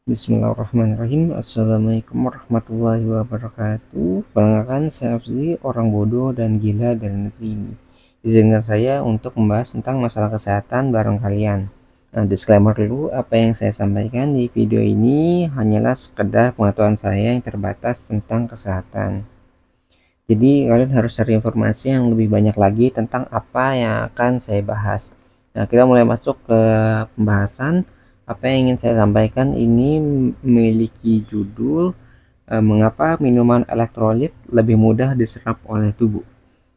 Bismillahirrahmanirrahim. Assalamualaikum warahmatullahi wabarakatuh. Perkenalkan, saya Afzi, orang bodoh dan gila dari negeri ini. Izinkan saya untuk membahas tentang masalah kesehatan bareng kalian. Nah, disclaimer dulu, apa yang saya sampaikan di video ini hanyalah sekedar pengetahuan saya yang terbatas tentang kesehatan. Jadi kalian harus cari informasi yang lebih banyak lagi tentang apa yang akan saya bahas. Nah, kita mulai masuk ke pembahasan. Apa yang ingin saya sampaikan ini memiliki judul mengapa minuman elektrolit lebih mudah diserap oleh tubuh.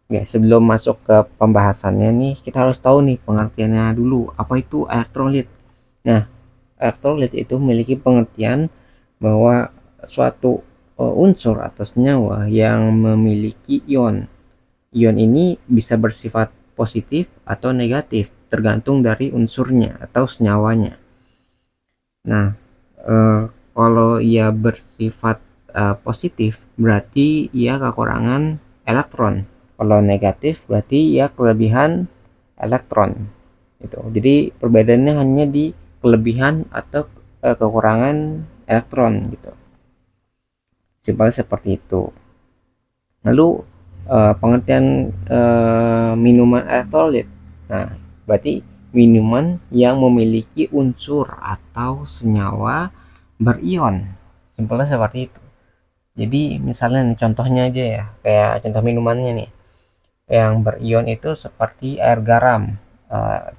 Ya, sebelum masuk ke pembahasannya nih, kita harus tahu nih pengertiannya dulu. Apa itu elektrolit? Nah, elektrolit itu memiliki pengertian bahwa suatu unsur atau senyawa yang memiliki ion. Ion ini bisa bersifat positif atau negatif, tergantung dari unsurnya atau senyawanya. Nah, eh, kalau ia bersifat positif, berarti ia kekurangan elektron. Kalau negatif, berarti ia kelebihan elektron. Gitu. Jadi perbedaannya hanya di kelebihan atau kekurangan elektron gitu. Simpel seperti itu. Lalu pengertian minuman elektrolit. Nah, berarti minuman yang memiliki unsur atau senyawa berion. Simpelnya seperti itu. Jadi misalnya nih, contohnya aja ya, kayak contoh minumannya nih. Yang berion itu seperti air garam,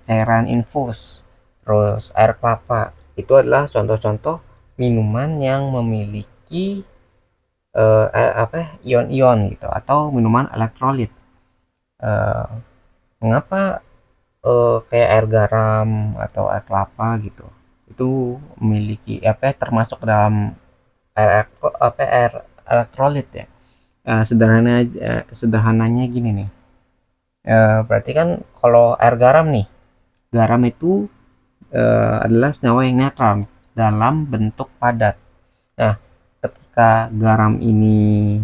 cairan infus, terus air kelapa. Itu adalah contoh-contoh minuman yang memiliki ion-ion gitu atau minuman elektrolit. Eh, Mengapa kayak air garam atau air kelapa gitu itu memiliki termasuk dalam air elektrolit ya. Sederhananya gini nih. Berarti kan kalau air garam nih, garam itu adalah senyawa yang netral dalam bentuk padat. Nah, ketika garam ini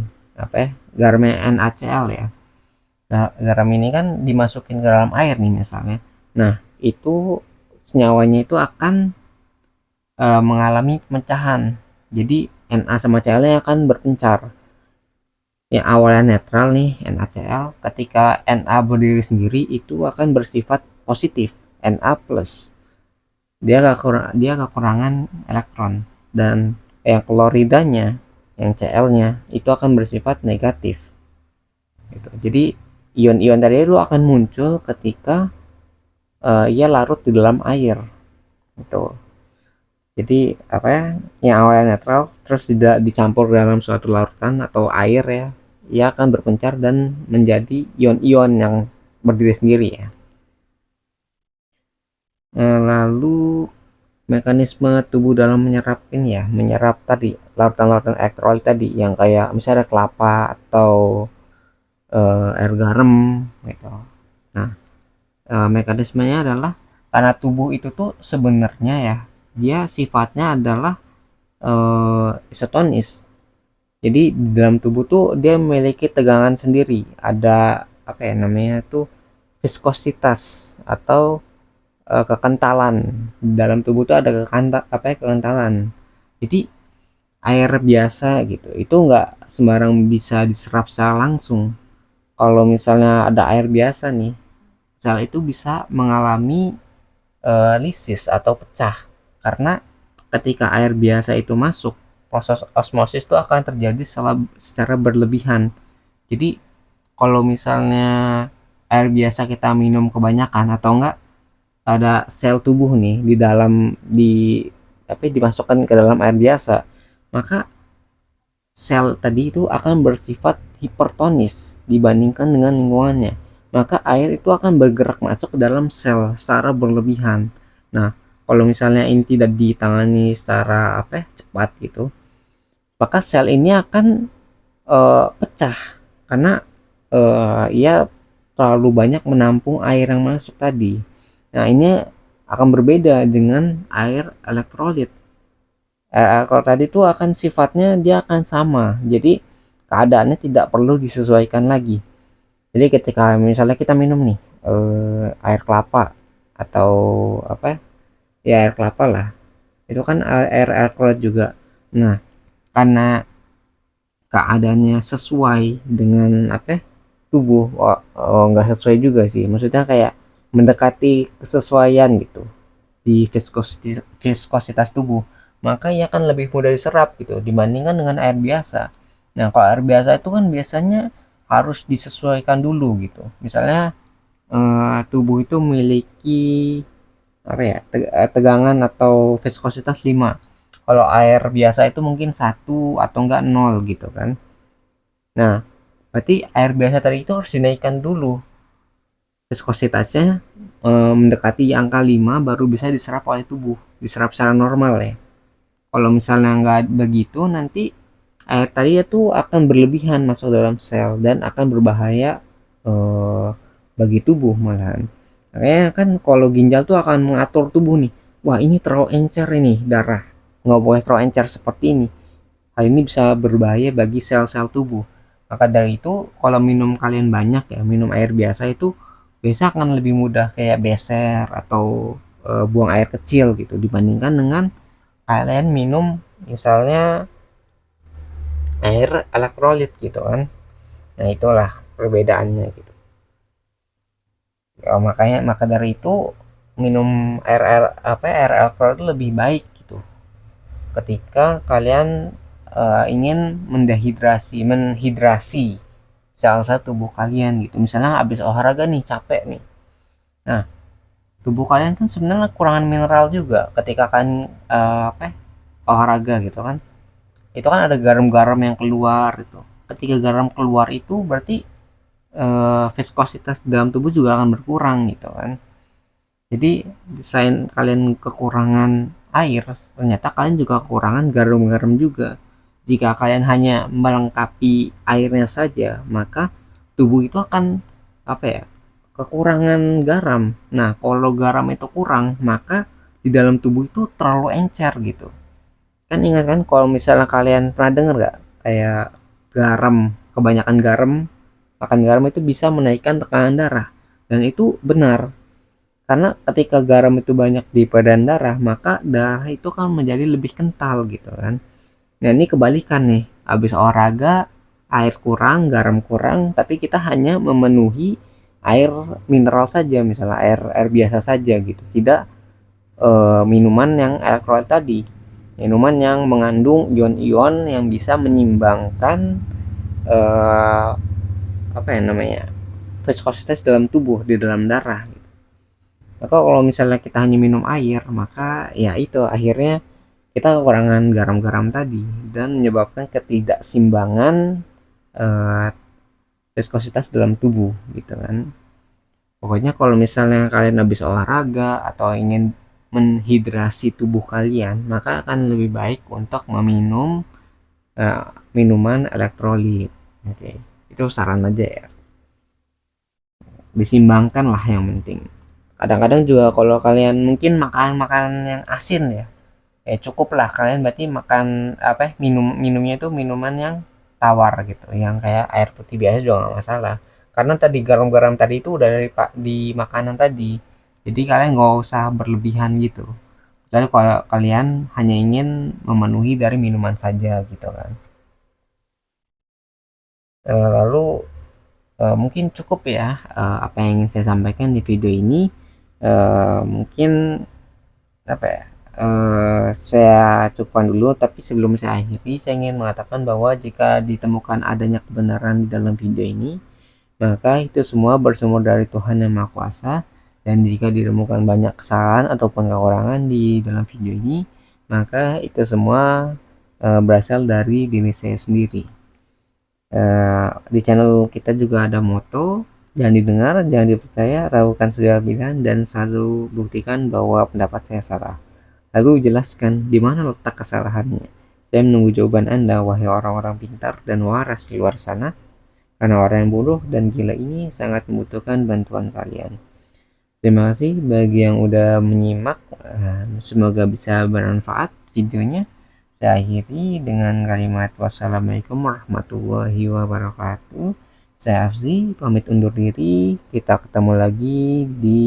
garamnya NaCl ya. Nah, garam ini kan dimasukin ke dalam air nih misalnya. Nah, itu senyawanya itu akan mengalami pemecahan. Jadi Na sama Cl-nya akan berpencar. Yang awalnya netral nih NaCl, ketika Na berdiri sendiri itu akan bersifat positif, Na plus. Dia kekurangan elektron, dan yang kloridanya, yang Cl-nya itu akan bersifat negatif. Gitu. Jadi ion-ion tadi itu akan muncul ketika ia larut di dalam air. Gitu. Jadi yang awalnya netral terus tidak dicampur dalam suatu larutan atau air ya, ia akan berpencar dan menjadi ion-ion yang berdiri sendiri ya. Lalu mekanisme tubuh dalam menyerap tadi larutan-larutan elektrolit tadi yang kayak misalnya kelapa atau air garam gitu. Nah, mekanismenya adalah karena tubuh itu tuh sebenarnya ya, dia sifatnya adalah isotonis. Jadi di dalam tubuh tuh dia memiliki tegangan sendiri, ada namanya tuh viskositas atau kekentalan. Di dalam tubuh tuh ada kekentalan. Jadi air biasa gitu itu nggak sembarang bisa diserap secara langsung. Kalau misalnya ada air biasa nih, sel itu bisa mengalami lisis atau pecah, karena ketika air biasa itu masuk, proses osmosis itu akan terjadi secara berlebihan. Jadi kalau misalnya air biasa kita minum kebanyakan atau enggak, ada sel tubuh nih di dalam dimasukkan ke dalam air biasa, maka sel tadi itu akan bersifat hipertonis dibandingkan dengan lingkungannya. Maka air itu akan bergerak masuk ke dalam sel secara berlebihan. Nah, kalau misalnya ini tidak ditangani secara cepat gitu, maka sel ini akan pecah karena ia terlalu banyak menampung air yang masuk tadi. Nah, ini akan berbeda dengan air elektrolit. Kalau tadi tuh akan sifatnya dia akan sama, jadi keadaannya tidak perlu disesuaikan lagi. Jadi ketika misalnya kita minum nih air kelapa atau air kelapa lah, itu kan air alkohol juga. Nah, karena keadaannya sesuai dengan apa tubuh, nggak sesuai juga sih, maksudnya kayak mendekati kesesuaian gitu di viskositas tubuh, maka ia akan lebih mudah diserap gitu dibandingkan dengan air biasa. Nah, kalau air biasa itu kan biasanya harus disesuaikan dulu gitu. Misalnya tubuh itu memiliki apa ya, tegangan atau viskositas 5. Kalau air biasa itu mungkin satu atau enggak nol gitu kan. Nah, berarti air biasa tadi itu harus dinaikkan dulu viskositasnya, mendekati angka 5 baru bisa diserap oleh tubuh, diserap secara normal ya. Kalau misalnya nggak begitu, nanti air tadi itu akan berlebihan masuk dalam sel dan akan berbahaya eh, bagi tubuh malahan. Makanya kan kalau ginjal tuh akan mengatur tubuh nih. Wah, ini terlalu encer ini darah. Nggak boleh terlalu encer seperti ini. Hal ini bisa berbahaya bagi sel-sel tubuh. Maka dari itu, kalau minum kalian banyak ya, minum air biasa itu biasa akan lebih mudah kayak beser atau buang air kecil gitu dibandingkan dengan kalian minum misalnya air elektrolit gitu kan. Nah, itulah perbedaannya gitu. Ya, maka dari itu minum air elektrolit lebih baik gitu ketika kalian ingin menhidrasi salah satu tubuh kalian gitu. Misalnya habis olahraga nih, capek nih. Nah, tubuh kalian kan sebenarnya kekurangan mineral juga ketika kalian olahraga gitu kan. Itu kan ada garam-garam yang keluar itu. Ketika garam keluar itu berarti viskositas dalam tubuh juga akan berkurang gitu kan. Jadi selain kalian kekurangan air, ternyata kalian juga kekurangan garam-garam juga. Jika kalian hanya melengkapi airnya saja, maka tubuh itu akan apa ya, kekurangan garam. Nah, kalau garam itu kurang, maka di dalam tubuh itu terlalu encer gitu. Kan ingat kan kalau misalnya kalian pernah dengar nggak kayak garam, kebanyakan garam, makan garam itu bisa menaikkan tekanan darah. Dan itu benar, karena ketika garam itu banyak di badan darah, maka darah itu kan menjadi lebih kental gitu kan. Nah, ini kebalikan nih. Habis olahraga, air kurang, garam kurang, tapi kita hanya memenuhi air mineral saja, misalnya air biasa saja gitu. Tidak minuman yang elektrolit tadi. Minuman yang mengandung ion-ion yang bisa menyimbangkan eh, apa ya namanya? Viskositas dalam tubuh di dalam darah. Maka kalau misalnya kita hanya minum air, maka ya itu akhirnya kita kekurangan garam-garam tadi dan menyebabkan ketidakseimbangan eh, viskositas dalam tubuh gitu kan. Pokoknya kalau misalnya kalian habis olahraga atau ingin menghidrasi tubuh kalian, maka akan lebih baik untuk meminum eh, minuman elektrolit. Oke, itu saran aja ya. Disimbangkan lah yang penting. Kadang-kadang juga kalau kalian mungkin makan makanan yang asin ya, cukup lah kalian berarti makan apa minumnya itu minuman yang tawar gitu, yang kayak air putih biasa juga nggak masalah, karena tadi garam-garam tadi itu udah dari di makanan tadi, jadi kalian nggak usah berlebihan gitu. Lalu kalau kalian hanya ingin memenuhi dari minuman saja gitu kan. Lalu mungkin cukup ya apa yang ingin saya sampaikan di video ini. Mungkin apa ya, saya cukupkan dulu, tapi sebelum saya akhiri saya ingin mengatakan bahwa jika ditemukan adanya kebenaran di dalam video ini, maka itu semua bersumber dari Tuhan yang Maha Kuasa, dan jika ditemukan banyak kesalahan ataupun kekurangan di dalam video ini, maka itu semua berasal dari diri saya sendiri. Di channel kita juga ada moto, jangan didengar, jangan dipercaya, ragukan segala pilihan, dan selalu buktikan bahwa pendapat saya salah. Lalu jelaskan di mana letak kesalahannya. Saya menunggu jawaban Anda, wahai orang-orang pintar dan waras di luar sana, karena orang yang bodoh dan gila ini sangat membutuhkan bantuan kalian. Terima kasih bagi yang udah menyimak. Semoga bisa bermanfaat videonya. Saya akhiri dengan kalimat wassalamualaikum warahmatullahi wabarakatuh. Saya Afzi, pamit undur diri. Kita ketemu lagi di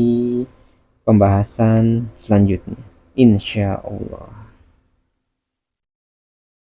pembahasan selanjutnya. Insya Allah.